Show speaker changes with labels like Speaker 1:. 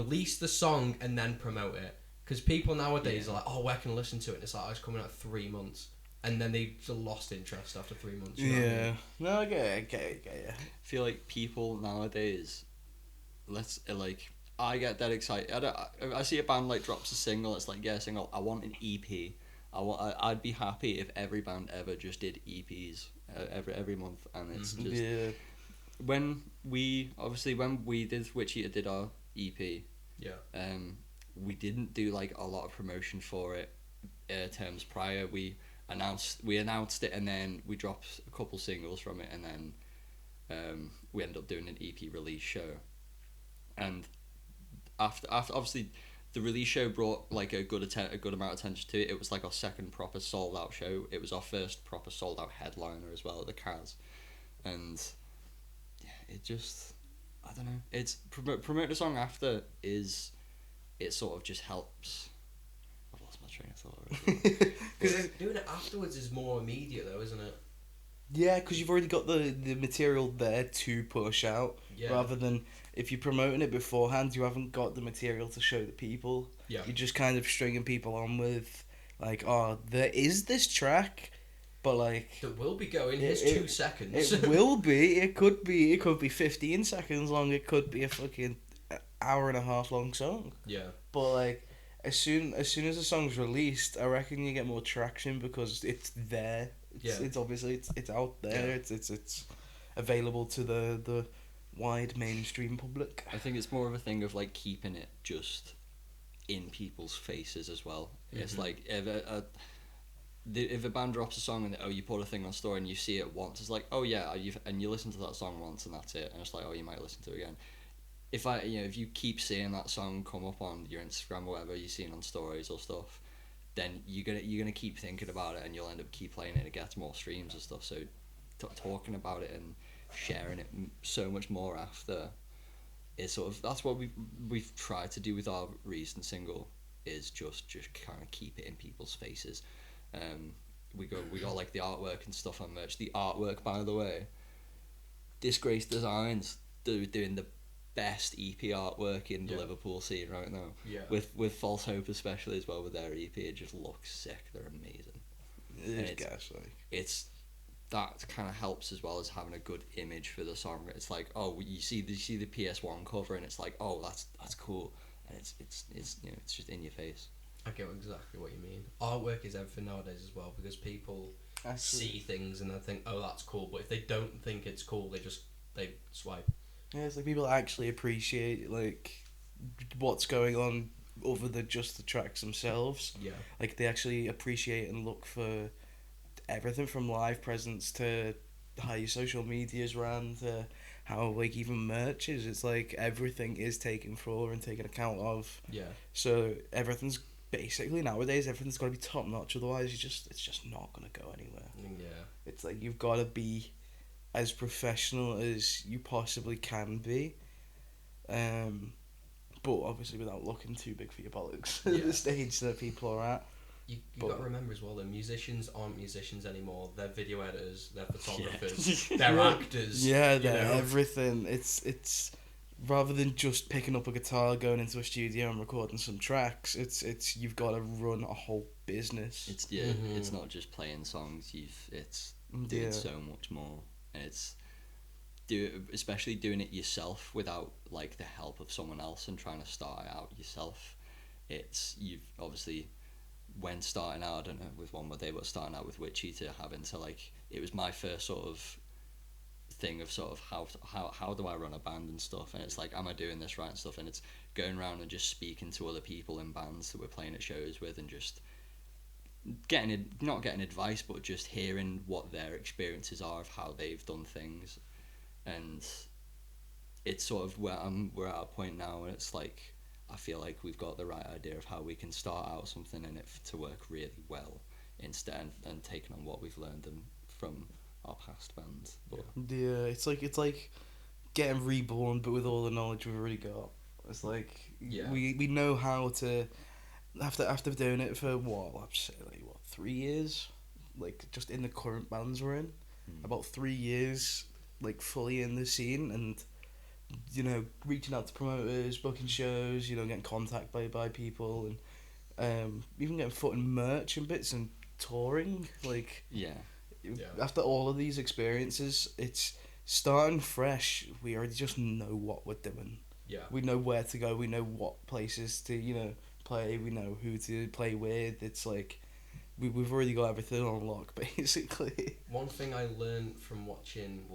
Speaker 1: release the song and then promote it. Because people nowadays are like, oh, where can I listen to it? And it's like, oh, it's coming out 3 months. And then they lost interest after 3 months. You know what I mean?
Speaker 2: No, I get it.
Speaker 3: I feel like people nowadays, I get that excited. I see a band like drops a single. It's like, yeah, single. I want an EP. I'd be happy if every band ever just did EPs every month, and it's just when we did Witch Eater did our EP.
Speaker 1: Yeah.
Speaker 3: We didn't do like a lot of promotion for it. Terms prior, we announced it, and then we dropped a couple singles from it, and then we ended up doing an EP release show. And after obviously the release show brought like a good amount of attention to it. It was like our second proper sold out show. It was our first proper sold out headliner as well at the Kaz, and it just, I don't know. It's promote the song after is, it sort of just helps. I've lost my train of thought.
Speaker 1: Because doing it afterwards is more immediate though, isn't it?
Speaker 2: Yeah, because you've already got the material there to push out, rather than if you're promoting it beforehand, you haven't got the material to show the people.
Speaker 1: Yeah.
Speaker 2: You're just kind of stringing people on with, like, oh, there is this track, but like...
Speaker 1: That will be going, here's 2 seconds.
Speaker 2: It will be, it could be 15 seconds long, it could be a fucking hour and a half long song.
Speaker 1: Yeah.
Speaker 2: But like, as soon as the song's released, I reckon you get more traction because it's there. It's obviously it's out there. Yeah. It's available to the wide mainstream public.
Speaker 3: I think it's more of a thing of like keeping it just in people's faces as well. Mm-hmm. It's like if a band drops a song and you put a thing on story and you see it once, it's like, oh yeah, you listen to that song once and that's it, and it's like, oh, you might listen to it again. If you keep seeing that song come up on your Instagram or whatever, you're seeing on stories or stuff, then you're gonna keep thinking about it, and you'll end up keep playing it, and it gets more streams and stuff. So talking about it and sharing it so much more after is sort of, that's what we've tried to do with our recent single, is just kind of keep it in people's faces. We got like the artwork and stuff on merch. The artwork, by the way, Disgrace Designs, they're doing the best EP artwork in the Liverpool scene right now. Yeah. With False Hope especially as well, with their EP, it just looks sick. They're amazing. It's that kind of helps as well as having a good image for the song. It's like, oh, you see the PS1 cover and it's like, oh, that's cool, and it's it's just in your face.
Speaker 1: I get exactly what you mean. Artwork is everything nowadays as well, because people see things and they think, oh, that's cool, but if they don't think it's cool, they swipe.
Speaker 2: Yeah, it's like people actually appreciate like what's going on other than just the tracks themselves.
Speaker 1: Yeah.
Speaker 2: Like they actually appreciate and look for everything from live presence to how your social media's ran to how like even merch is. It's like everything is taken for and taken account of.
Speaker 1: Yeah.
Speaker 2: So everything's basically nowadays everything's got to be top notch. Otherwise, it's just not gonna go anywhere.
Speaker 1: Yeah.
Speaker 2: It's like you've got to be as professional as you possibly can be, but obviously without looking too big for your bollocks at the stage that people are at.
Speaker 1: You got to remember as well that musicians aren't musicians anymore. They're video editors, they're photographers, they're actors.
Speaker 2: Yeah, they're everything. It's rather than just picking up a guitar, going into a studio and recording some tracks. It's you've got to run a whole business.
Speaker 3: It's not just playing songs. It's doing so much more. And it's especially doing it yourself without like the help of someone else and trying to start it out yourself. You've obviously, when starting out, I don't know with One More Day, but starting out with Witch Eater, having to like, it was my first sort of thing of sort of how do I run a band and stuff, and it's like, am I doing this right and stuff, and it's going around and just speaking to other people in bands that we're playing at shows with and just not getting advice, but just hearing what their experiences are of how they've done things. And it's sort of we're at a point now and it's like, I feel like we've got the right idea of how we can start out something in it to work really well instead, and taking on what we've learned from our past bands. But
Speaker 2: it's like getting reborn, but with all the knowledge we've already got. It's like we know how to. After doing it for I'd say 3 years, like just in the current bands we're in, about 3 years, like fully in the scene, and you know, reaching out to promoters, booking shows, you know, getting contacted by people, and even getting foot in merch and bits and touring. Like, after all of these experiences, it's starting fresh. We already just know what we're doing.
Speaker 1: Yeah.
Speaker 2: We know where to go. We know what places to, you know, play. We know who to play with. It's like we've already got everything on lock, basically.
Speaker 1: One thing I learned from watching